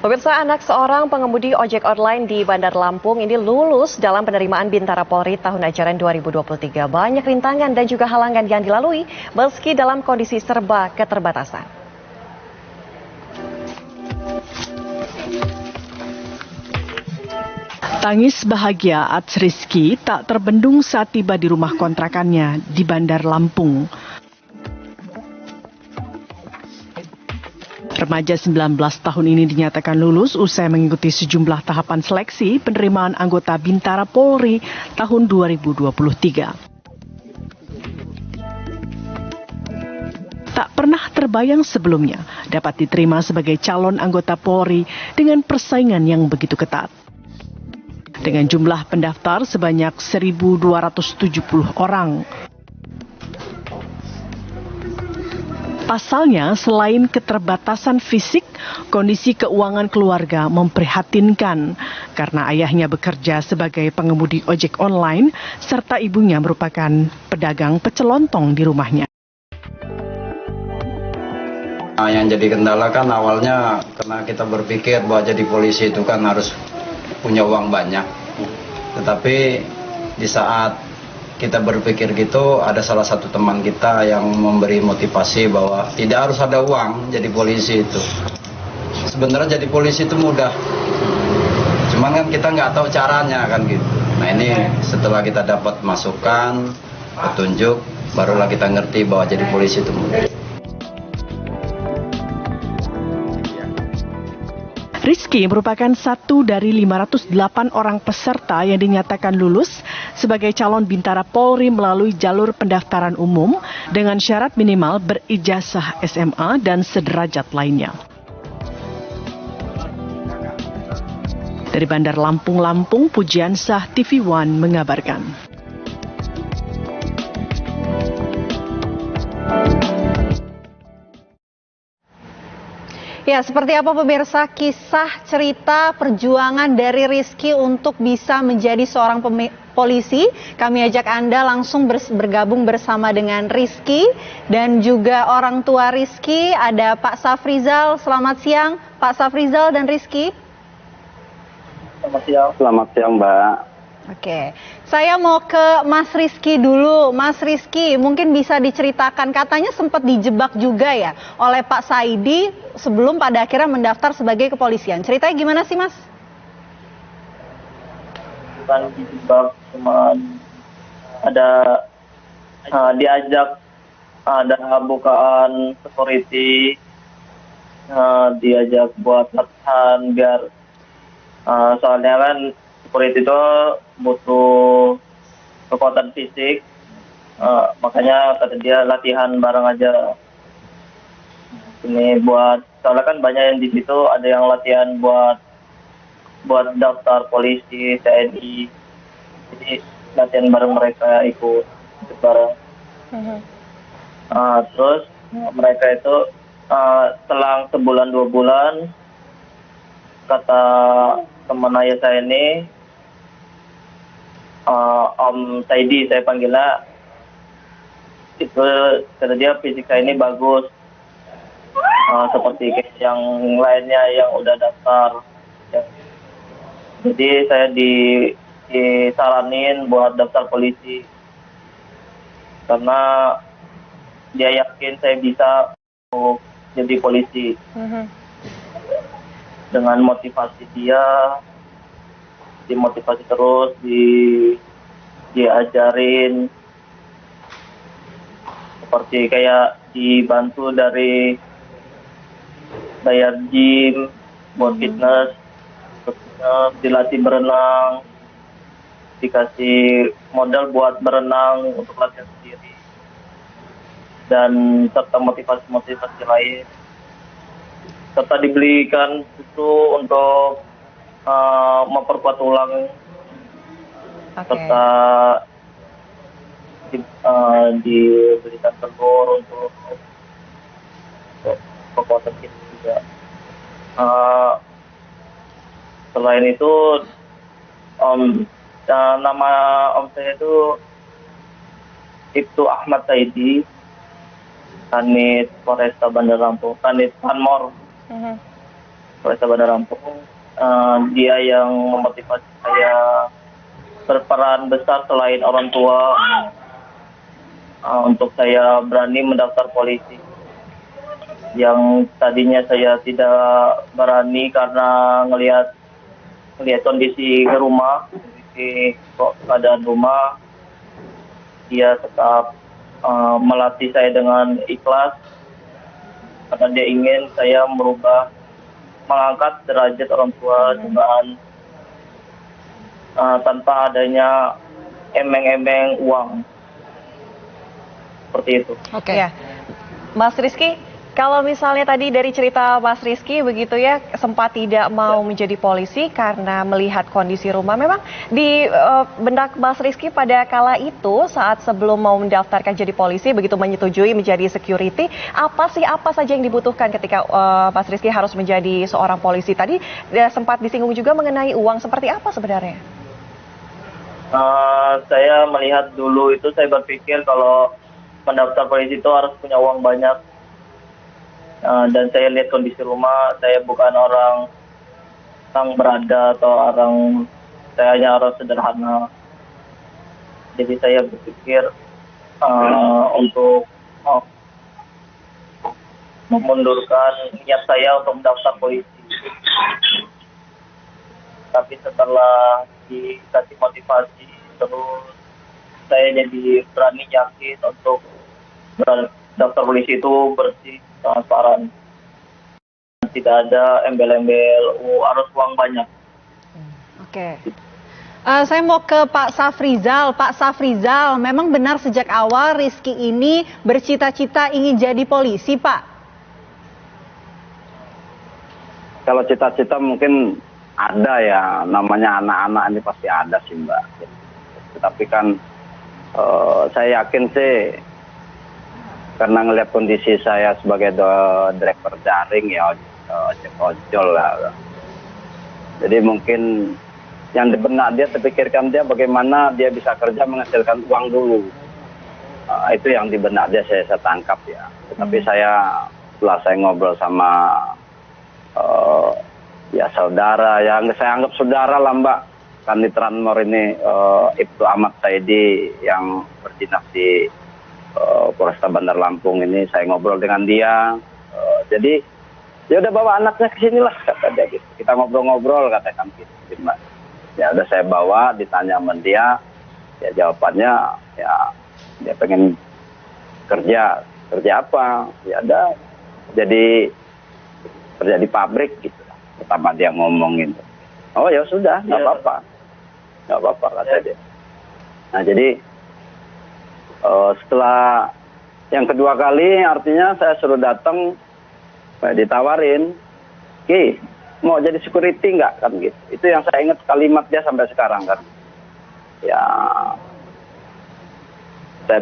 Pemirsa, anak seorang pengemudi ojek online di Bandar Lampung ini lulus dalam penerimaan Bintara Polri tahun ajaran 2023. Banyak rintangan dan juga halangan yang dilalui meski dalam kondisi serba keterbatasan. Tangis bahagia Ats Rizky tak terbendung saat tiba di rumah kontrakannya di Bandar Lampung. Remaja 19 tahun ini dinyatakan lulus usai mengikuti sejumlah tahapan seleksi penerimaan anggota Bintara Polri tahun 2023. Tak pernah terbayang sebelumnya dapat diterima sebagai calon anggota Polri dengan persaingan yang begitu ketat. Dengan jumlah pendaftar sebanyak 1.270 orang. Pasalnya, selain keterbatasan fisik, kondisi keuangan keluarga memprihatinkan karena ayahnya bekerja sebagai pengemudi ojek online serta ibunya merupakan pedagang pecelontong di rumahnya. Yang jadi kendala kan awalnya karena kita berpikir bahwa jadi polisi itu kan harus punya uang banyak. Tetapi di saat kita berpikir gitu, ada salah satu teman kita yang memberi motivasi bahwa tidak harus ada uang jadi polisi itu. Sebenarnya jadi polisi itu mudah, cuman kan kita nggak tahu caranya kan gitu. Nah ini setelah kita dapat masukan, petunjuk, barulah kita ngerti bahwa jadi polisi itu mudah. Rizky merupakan satu dari 508 orang peserta yang dinyatakan lulus sebagai calon Bintara Polri melalui jalur pendaftaran umum dengan syarat minimal berijazah SMA dan sederajat lainnya. Dari Bandar Lampung, Pujiansah TV One mengabarkan. Ya, seperti apa pemirsa kisah cerita perjuangan dari Rizky untuk bisa menjadi seorang polisi? Kami ajak Anda langsung bergabung bersama dengan Rizky dan juga orang tua Rizky. Ada Pak Safrizal. Selamat siang Pak Safrizal dan Rizky. Selamat siang. Selamat siang, Mbak. Oke, saya mau ke Mas Rizky dulu. Mas Rizky, mungkin bisa diceritakan, katanya sempat dijebak juga ya oleh Pak Saidi sebelum pada akhirnya mendaftar sebagai kepolisian. Ceritanya gimana sih, Mas? Bukan dijebak, cuma ada diajak, ada bukaan security, diajak buat latihan biar soalnya kan security itu butuh kekuatan fisik, makanya kata dia latihan bareng aja. Ini buat, soalnya kan banyak yang di situ ada yang latihan buat daftar polisi, TNI, jadi latihan bareng mereka ikut bareng. Terus mereka itu selang sebulan 2 bulan, kata teman ayah saya ini, Om Saidi saya panggilnya, itu kata dia fisik saya ini bagus, seperti yang lainnya yang udah daftar ya. Jadi saya disaranin buat daftar polisi karena dia yakin saya bisa untuk jadi polisi. Dengan motivasi dia, dimotivasi terus, diajarin, seperti kayak dibantu dari bayar gym, buat fitness, dilatih berenang, dikasih modal buat berenang untuk latihan sendiri, dan serta motivasi-motivasi lain. Serta dibelikan susu untuk memperkuat tulang, serta diberikan telur untuk kekuatan kita juga. Selain itu, nama om saya itu Ibtu Ahmad Saidi, Kanit Polresta Bandar Lampung, Kanit Panmor. Polresta Bandar Lampung. Dia yang memotivasi saya berperan besar selain orang tua untuk saya berani mendaftar polisi. Yang tadinya saya tidak berani karena ngelihat kondisi rumah, kondisi keadaan rumah. Dia tetap melatih saya dengan ikhlas karena dia ingin saya mengangkat derajat orang tua dengan tanpa adanya emeng-emeng uang. Seperti itu. Oke. Ya. Mas Rizky, kalau misalnya tadi dari cerita Mas Rizky begitu ya, sempat tidak mau menjadi polisi karena melihat kondisi rumah. Memang di benak Mas Rizky pada kala itu saat sebelum mau mendaftarkan jadi polisi, begitu menyetujui menjadi security, apa saja yang dibutuhkan ketika Mas Rizky harus menjadi seorang polisi? Tadi sempat disinggung juga mengenai uang, seperti apa sebenarnya? Saya melihat dulu itu, saya berpikir kalau mendaftar polisi itu harus punya uang banyak. Dan saya lihat kondisi rumah, saya bukan orang berada atau saya hanya orang sederhana. Jadi saya berpikir untuk memundurkan niat saya untuk mendaftar polisi. Tapi setelah dikasih motivasi, terus saya jadi berani yakin untuk daftar polisi itu bersih, transparan, tidak ada embel-embel harus uang banyak. Oke. Saya mau ke Pak Safrizal. Pak Safrizal, memang benar sejak awal Rizky ini bercita-cita ingin jadi polisi, Pak? Kalau cita-cita mungkin ada ya, namanya anak-anak ini pasti ada sih Mbak. Tetapi kan saya yakin sih, karena ngelihat kondisi saya sebagai driver daring ya, ojol lah. Jadi mungkin yang di benak dia, terpikirkan dia bagaimana dia bisa kerja menghasilkan uang dulu. Itu yang di benak dia saya tangkap ya. Tetapi setelah saya ngobrol sama ya saudara, yang saya anggap saudara lah Mbak, Kanit Ranmor ini, Ibtu Ahmad Saidi yang berdinas di Polresta Bandar Lampung ini, saya ngobrol dengan dia. Jadi dia udah bawa anaknya ke sini lah, kata dia gitu. Kita ngobrol-ngobrol, katakan gitu Mbak. Ya udah saya bawa, ditanya sama dia, ya jawabannya ya dia pengen kerja apa? Ya ada jadi kerja di pabrik gitu. Pertama dia ngomongin. Oh ya sudah, nggak apa-apa kata dia. Nah jadi setelah yang kedua kali, artinya saya suruh datang, ditawarin, Ki, mau jadi security nggak kan gitu. Itu yang saya ingat kalimat dia sampai sekarang kan. Ya, saya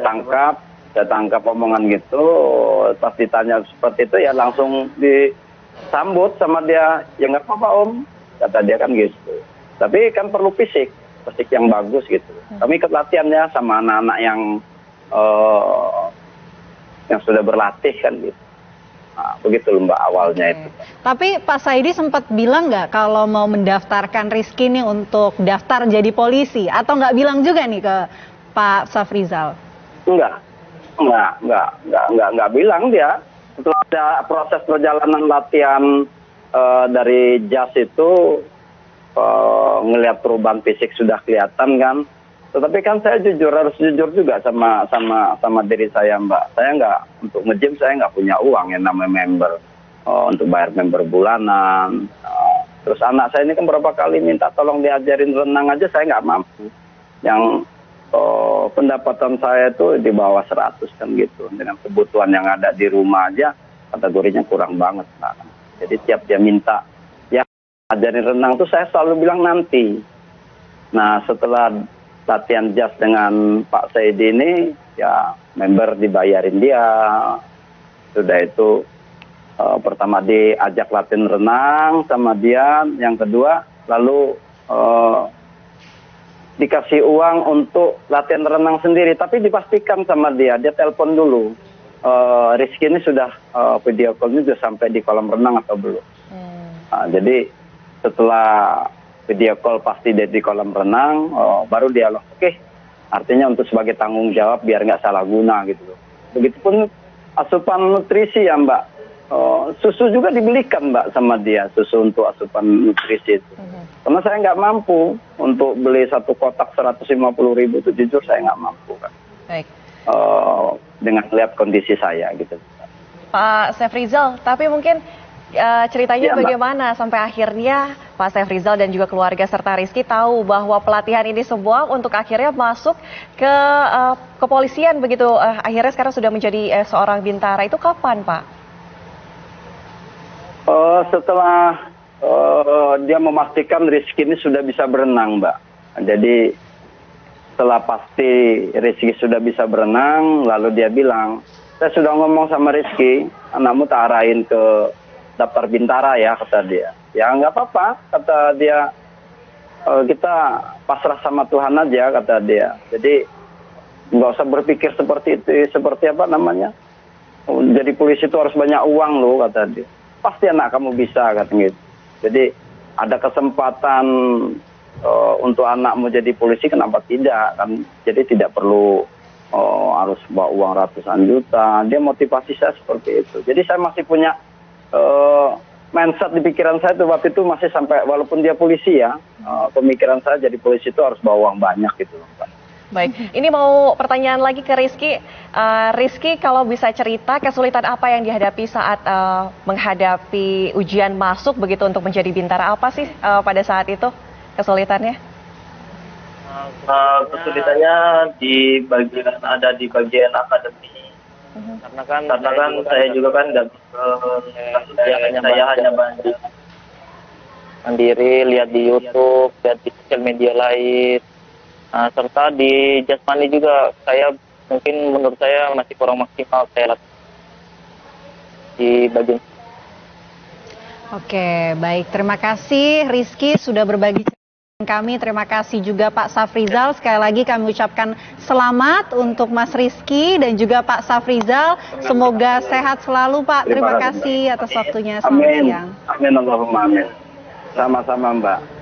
tangkap omongan gitu. Pas ditanya seperti itu ya langsung disambut sama dia. Ya nggak apa-apa Om, kata dia kan gitu. Tapi kan perlu fisik yang bagus gitu. Kami ikut latihannya sama anak-anak yang sudah berlatih kan gitu. Nah, begitu loh Mbak awalnya itu. Tapi Pak Saidi sempat bilang nggak kalau mau mendaftarkan Rizky nih untuk daftar jadi polisi, atau nggak bilang juga nih ke Pak Safrizal? Enggak bilang dia. Setelah ada proses perjalanan latihan dari JAS itu, ngelihat perubahan fisik sudah kelihatan kan. Tetapi kan saya harus jujur juga sama diri saya Mbak. Saya nggak, untuk nge-gym saya nggak punya uang yang namanya member, untuk bayar member bulanan. Terus anak saya ini kan berapa kali minta tolong diajarin renang aja saya nggak mampu. Yang pendapatan saya itu di bawah 100 kan gitu. Dengan kebutuhan yang ada di rumah aja kategorinya kurang banget. Nah, jadi tiap dia minta ya ajarin renang tuh saya selalu bilang nanti. Nah setelah latihan JAS dengan Pak Saidi ini, ya member dibayarin dia. Sudah itu pertama diajak latihan renang sama dia, yang kedua lalu dikasih uang untuk latihan renang sendiri. Tapi dipastikan sama dia telepon dulu, Rizky ini sudah video call ini sudah sampai di kolam renang atau belum. Jadi setelah video call pasti dia di kolam renang, baru dialog. Oke, artinya untuk sebagai tanggung jawab biar nggak salah guna gitu loh. Begitupun asupan nutrisi ya Mbak. Susu juga dibelikan Mbak sama dia, susu untuk asupan nutrisi itu. Karena saya nggak mampu untuk beli satu kotak 150.000 itu, jujur saya nggak mampu kan. Baik. Dengan lihat kondisi saya gitu. Pak Sefrizal, tapi mungkin ceritanya Ya, Mbak. bagaimana sampai akhirnya Pak Sefrizal dan juga keluarga serta Rizky tahu bahwa pelatihan ini semua untuk akhirnya masuk ke kepolisian begitu. Akhirnya sekarang sudah menjadi seorang bintara. Itu kapan, Pak? Setelah dia memastikan Rizky ini sudah bisa berenang, Mbak. Jadi setelah pasti Rizky sudah bisa berenang, lalu dia bilang, saya sudah ngomong sama Rizky, anakmu tak arahin ke daftar bintara ya, kata dia. Ya nggak apa-apa, kata dia, kita pasrah sama Tuhan aja, kata dia. Jadi nggak usah berpikir seperti itu, seperti apa namanya, jadi polisi itu harus banyak uang loh, kata dia. Pasti anak kamu bisa, kata gitu. Jadi ada kesempatan untuk anakmu jadi polisi, kenapa tidak kan? Jadi tidak perlu harus bawa uang ratusan juta. Dia motivasi saya seperti itu. Jadi saya masih punya mindset di pikiran saya itu waktu itu masih sampai walaupun dia polisi ya, pemikiran saya jadi polisi itu harus bawa uang banyak gitu, Pak. Baik, ini mau pertanyaan lagi ke Rizky. Rizky, kalau bisa cerita kesulitan apa yang dihadapi saat menghadapi ujian masuk begitu untuk menjadi bintara, apa sih pada saat itu kesulitannya? Kesulitannya ada di bagian akademi. Karena kan saya juga kan nggak saya hanya banyak mandiri, lihat di YouTube, lihat di sosial media lain. Serta di jasmani juga saya mungkin menurut saya masih kurang maksimal saya di bagian. Oke, baik. Terima kasih Rizky sudah berbagi cerita dengan kami. Terima kasih juga Pak Safrizal. Sekali lagi kami ucapkan selamat untuk Mas Rizky dan juga Pak Safrizal. Semoga sehat selalu Pak. Terima kasih atas waktunya. Selamat siang. Amin Allahumma amin. Sama-sama Mbak.